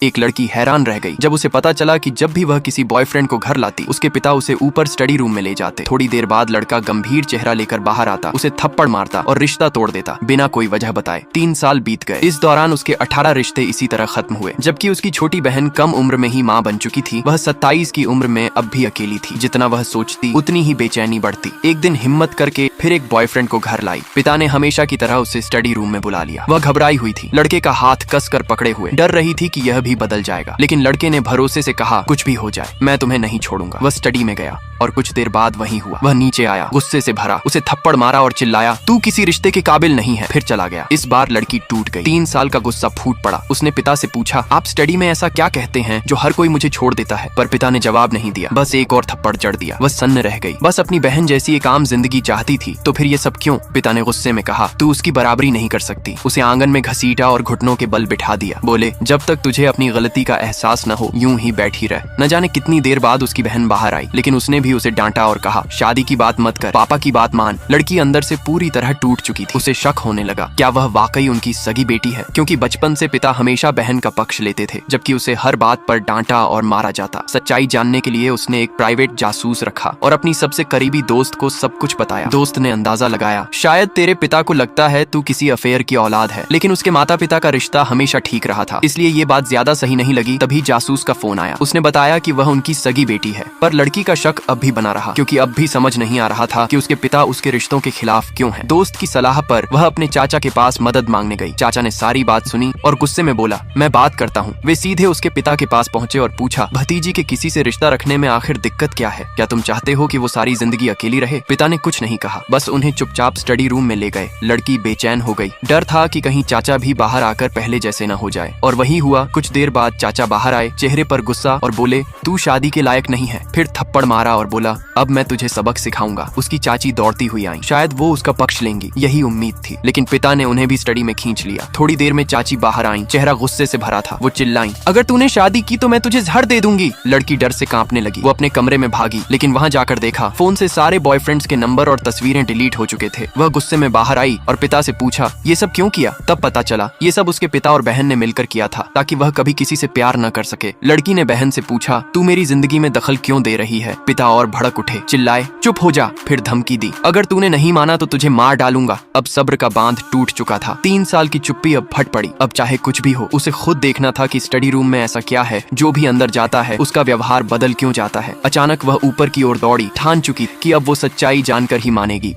एक लड़की हैरान रह गई जब उसे पता चला कि जब भी वह किसी बॉयफ्रेंड को घर लाती उसके पिता उसे ऊपर स्टडी रूम में ले जाते। थोड़ी देर बाद लड़का गंभीर चेहरा लेकर बाहर आता, उसे थप्पड़ मारता और रिश्ता तोड़ देता बिना कोई वजह बताए। 3 साल बीत गए। इस दौरान उसके 18 रिश्ते इसी तरह खत्म हुए। जबकि उसकी छोटी बहन कम उम्र में ही माँ बन चुकी थी, वह 27 की उम्र में अब भी अकेली थी। जितना वह सोचती उतनी ही बेचैनी बढ़ती। एक दिन हिम्मत करके फिर एक बॉयफ्रेंड को घर लाई। पिता ने हमेशा की तरह उसे स्टडी रूम में बुला लिया। वह घबराई हुई थी, लड़के का हाथ कस कर पकड़े हुए डर रही थी कि यह भी बदल जाएगा। लेकिन लड़के ने भरोसे से कहा, कुछ भी हो जाए मैं तुम्हें नहीं छोड़ूंगा। वह स्टडी में गया और कुछ देर बाद वही हुआ। वह नीचे आया, गुस्से से भरा, उसे थप्पड़ मारा और चिल्लाया, तू किसी रिश्ते के काबिल नहीं है। फिर चला गया। इस बार लड़की टूट गई। 3 साल का गुस्सा फूट पड़ा। उसने पिता से पूछा, आप स्टडी में ऐसा क्या कहते हैं जो हर कोई मुझे छोड़ देता है? पर पिता ने जवाब नहीं दिया, बस एक और थप्पड़ जड़ दिया। वह सन्न रह गई। बस अपनी बहन जैसी एक आम जिंदगी चाहती थी, तो फिर ये सब क्यों? पिता ने गुस्से में कहा, तू उसकी बराबरी नहीं कर सकती। उसे आंगन में घसीटा और घुटनों के बल बिठा दिया। बोले, जब तक तुझे अपनी गलती का एहसास न हो यूं ही बैठी रह। न जाने कितनी देर बाद उसकी बहन बाहर आई, लेकिन उसने भी उसे डांटा और कहा, शादी की बात मत कर, पापा की बात मान। लड़की अंदर से पूरी तरह टूट चुकी थी। उसे शक होने लगा, क्या वह वाकई उनकी सगी बेटी है? क्योंकि बचपन से पिता हमेशा बहन का पक्ष लेते थे, जबकि उसे हर बात पर डांटा और मारा जाता। सच्चाई जानने के लिए उसने एक प्राइवेट जासूस रखा और अपनी सबसे करीबी दोस्त को सब कुछ बताया। दोस्त ने अंदाजा लगाया, शायद तेरे पिता को लगता है तू किसी अफेयर की औलाद है, लेकिन उसके माता पिता का रिश्ता हमेशा ठीक रहा था, इसलिए ये बात ज्यादा सही नहीं लगी। तभी जासूस का फोन आया। उसने बताया कि वह उनकी सगी बेटी है, पर लड़की का शक अब भी बना रहा, क्योंकि अब भी समझ नहीं आ रहा था कि उसके पिता उसके रिश्तों के खिलाफ क्यों हैं। दोस्त की सलाह पर वह अपने चाचा के पास मदद मांगने गई। चाचा ने सारी बात सुनी और गुस्से में बोला, मैं बात करता हूँ। वे सीधे उसके पिता के पास पहुँचे और पूछा, भतीजी के किसी से रिश्ता रखने में आखिर दिक्कत क्या है? क्या तुम चाहते हो कि वो सारी जिंदगी अकेली रहे? पिता ने कुछ नहीं कहा, बस उन्हें चुपचाप स्टडी रूम में ले गए। लड़की बेचैन हो गई। डर था कि कहीं चाचा भी बाहर आकर पहले जैसे न हो जाए, और वही हुआ। कुछ देर बाद चाचा बाहर आए, चेहरे पर गुस्सा, और बोले, तू शादी के लायक नहीं है। फिर थप्पड़ मारा और बोला, अब मैं तुझे सबक सिखाऊंगा। उसकी चाची दौड़ती हुई आई, शायद वो उसका पक्ष लेंगी, यही उम्मीद थी। लेकिन पिता ने उन्हें भी स्टडी में खींच लिया। थोड़ी देर में चाची बाहर आई, चेहरा गुस्से से भरा था। वो चिल्लाई, अगर तूने शादी की तो मैं तुझे जहर दे दूंगी। लड़की डर से कांपने लगी। वो अपने कमरे में भागी, लेकिन वहां जाकर देखा फोन से सारे बॉयफ्रेंड्स के नंबर और तस्वीरें डिलीट हो चुके थे। वह गुस्से में बाहर आई और पिता से पूछा, ये सब क्यों किया? तब पता चला ये सब उसके पिता और बहन ने मिलकर किया था, ताकि वह कभी किसी से प्यार न कर सके। लड़की ने बहन से पूछा, तू मेरी जिंदगी में दखल क्यों दे रही है? पिता और भड़क उठे, चिल्लाए, चुप हो जा। फिर धमकी दी, अगर तूने नहीं माना तो तुझे मार डालूंगा। अब सब्र का बांध टूट चुका था। 3 साल की चुप्पी अब फट पड़ी। अब चाहे कुछ भी हो, उसे खुद देखना था कि स्टडी रूम में ऐसा क्या है जो भी अंदर जाता है उसका व्यवहार बदल क्यों जाता है। अचानक वह ऊपर की ओर दौड़ी, ठान चुकी कि अब वो सच्चाई जानकर ही मानेगी।